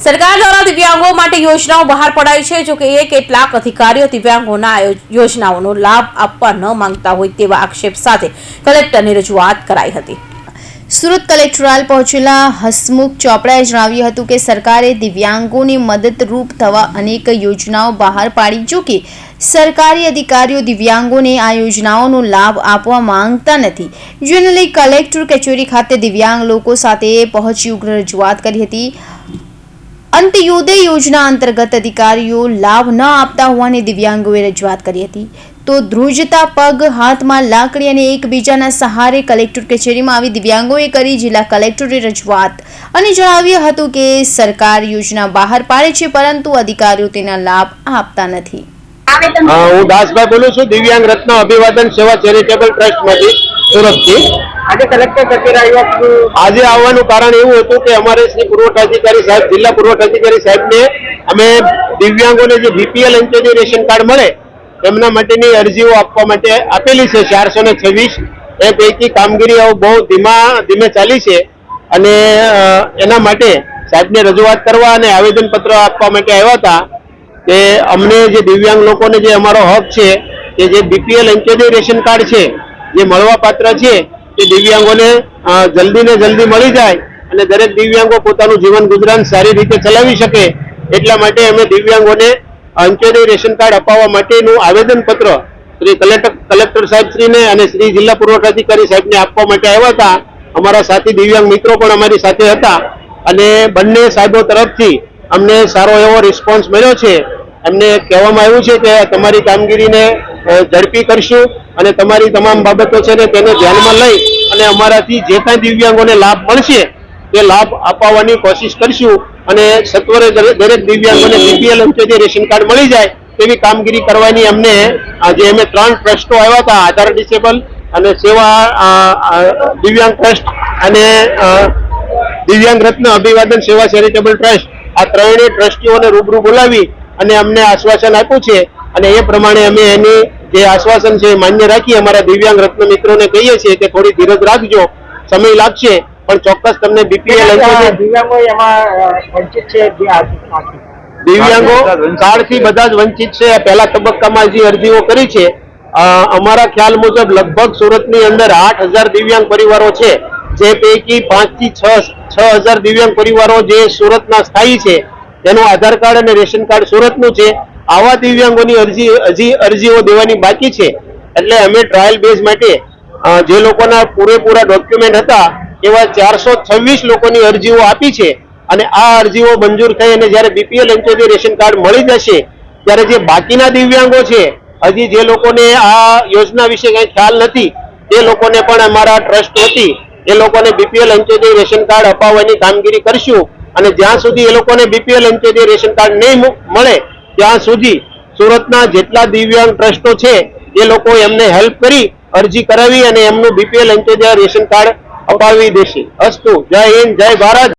सरकार द्वारा दिव्यांगों માટે યોજનાઓ બહાર પડાઈ છે। જો કે કેટલાક અધિકારીઓ દિવ્યાંગોના યોજનાઓનો લાભ આપવા ન માંગતા હોય તેવા આક્ષેપ સાથે કલેક્ટરને રજૂઆત કરાઈ હતી। સુરત કલેક્ટોરેલ પહોંચેલા હસમુખ ચોપડાએ જણાવ્યું હતું કે સરકારે દિવ્યાંગોને મદદરૂપ થવા અનેક યોજનાઓ બહાર પાડી। જો કે સરકારી અધિકારીઓ દિવ્યાંગોને આ યોજનાઓનો લાભ આપવા માંગતા નથી, જેને લઈ કલેક્ટર કચેરી ખાતે દિવ્યાંગ લોકો સાથે પહોંચી ઉગ્ર રજૂઆત કરી હતી। અંત્યોદય યોજના અંતર્ગત અધિકારીઓ લાભ ન આપતા હોવાની દિવ્યાંગોએ રજૂઆત કરી હતી। તો ધ્રુજતા પગ, હાથમાં લાકડી અને એકબીજાના સહારે કલેક્ટર કચેરીમાં આવી દિવ્યાંગોએ કરી જિલ્લા કલેક્ટરે રજૂઆત અને જણાવ્યું હતું કે સરકાર યોજના બહાર પાડે છે, પરંતુ અધિકારીઓ તેના લાભ આપતા નથી। હું દાસભાઈ બોલું છું, દિવ્યાંગ રત્ન અભિવાદન સેવા ચેરિટેબલ ટ્રસ્ટમાંથી સુરતથી। આજે કલેક્ટર કચેરી આવ્યા। આજે આવવાનું કારણ એવું હતું કે અમારે શ્રી પુરવઠા અધિકારી સાહેબ, જિલ્લા પુરવઠા અધિકારી સાહેબને અમે દિવ્યાંગોને જે બીપીએલ અંત્યોદય રેશન કાર્ડ મળે તેમના માટેની અરજીઓ આપવા માટે આપેલી છે 426। એ પૈકી કામગીરી બહુ ધીમે ચાલી છે અને એના માટે સાહેબને રજૂઆત કરવા અને આવેદનપત્ર આપવા માટે આવ્યા હતા કે અમને જે દિવ્યાંગ લોકોને જે અમારો હક છે કે જે બીપીએલ અંત્યોદય રેશન કાર્ડ છે જે મળવા પાત્ર છે તે દિવ્યાંગોને જલ્દી ને જલ્દી મળી જાય અને દરેક દિવ્યાંગો પોતાનું જીવન ગુજરાન સારી રીતે ચલાવી શકે, એટલા માટે અમે દિવ્યાંગોને અંત્યોદય રેશન કાર્ડ અપાવવા માટેનું આવેદનપત્ર શ્રી કલેક્ટર સાહેબશ્રીને અને શ્રી જિલ્લા પુરવઠા અધિકારી સાહેબને આપવા માટે આવ્યા હતા। અમારા સાથી દિવ્યાંગ મિત્રો પણ અમારી સાથે હતા અને બંને સાહેબો તરફથી અમને સારો એવો રિસ્પોન્સ મળ્યો છે। એમને કહેવામાં આવ્યું છે કે તમારી કામગીરીને ઝડપી કરશું અને તમારી તમામ બાબતો છે ને તેને ધ્યાનમાં લઈ અને અમારાથી જે કાંઈ દિવ્યાંગોને લાભ મળશે તે લાભ અપાવવાની કોશિશ કરશું અને સત્વરે દરેક દિવ્યાંગોને બીપીએલ અંત્યોદય રેશન કાર્ડ મળી જાય તેવી કામગીરી કરવાની અમને આજે અમે 3 ટ્રસ્ટો આવ્યા હતા, આધાર ડિસેબલ અને સેવા દિવ્યાંગ ટ્રસ્ટ અને દિવ્યાંગ રત્ન અભિવાદન સેવા ચેરિટેબલ ટ્રસ્ટ, આ ત્રણેય ટ્રસ્ટીઓને રૂબરૂ બોલાવી અને અમને આશ્વાસન આપ્યું છે અને એ પ્રમાણે અમે એની જે આશ્વાસન છે એ માન્ય રાખી અમારા દિવ્યાંગ રત્ન મિત્રોને કહીએ છીએ કે થોડી ધીરજ રાખજો, સમય લાગશે પણ ચોક્કસ તમને બીપીએલ દિવ્યાંગો એમાં વંચિત છે। દિવ્યાંગો કાર્ડથી બધા જ વંચિત છે। પહેલા તબક્કામાં જે અરજીઓ કરી છે અમારા ખ્યાલ મુજબ લગભગ સુરતની અંદર 8000 દિવ્યાંગ પરિવારો છે, જે પૈકી 5 થી 6000 દિવ્યાંગ પરિવારો જે સુરતના સ્થાયી છે તેનું આધાર કાર્ડ અને રેશન કાર્ડ સુરતનું છે। આવા દિવ્યાંગોની અરજીઓ દેવાની બાકી છે, એટલે અમે ટ્રાયલ બેઝ માટે જે લોકોના પૂરેપૂરા ડોક્યુમેન્ટ હતા એવા 426 લોકોની અરજીઓ આપી છે અને આ અરજીઓ મંજૂર થઈ અને જ્યારે બીપીએલ અંત્યોદય રેશન કાર્ડ મળી જશે ત્યારે જે બાકીના દિવ્યાંગો છે, હજી જે લોકોને આ યોજના વિશે કંઈ ખ્યાલ નથી તે લોકોને પણ અમારા ટ્રસ્ટ વતી એ લોકોને બીપીએલ અંત્યોદય રેશન કાર્ડ અપાવવાની કામગીરી કરશું અને જ્યાં સુધી એ લોકોને બીપીએલ અંત્યોદય રેશન કાર્ડ નહીં મળે ત્યાં સુધી સુરતના જેટલા દિવ્યાંગ ટ્રસ્ટો છે એ લોકો એમને હેલ્પ કરી અરજી કરાવી અને એમનું બીપીએલ અંત્યોદય રેશન કાર્ડ અપાવી દેશે। અસ્તુ, જય હિન્દ, જય ભારત।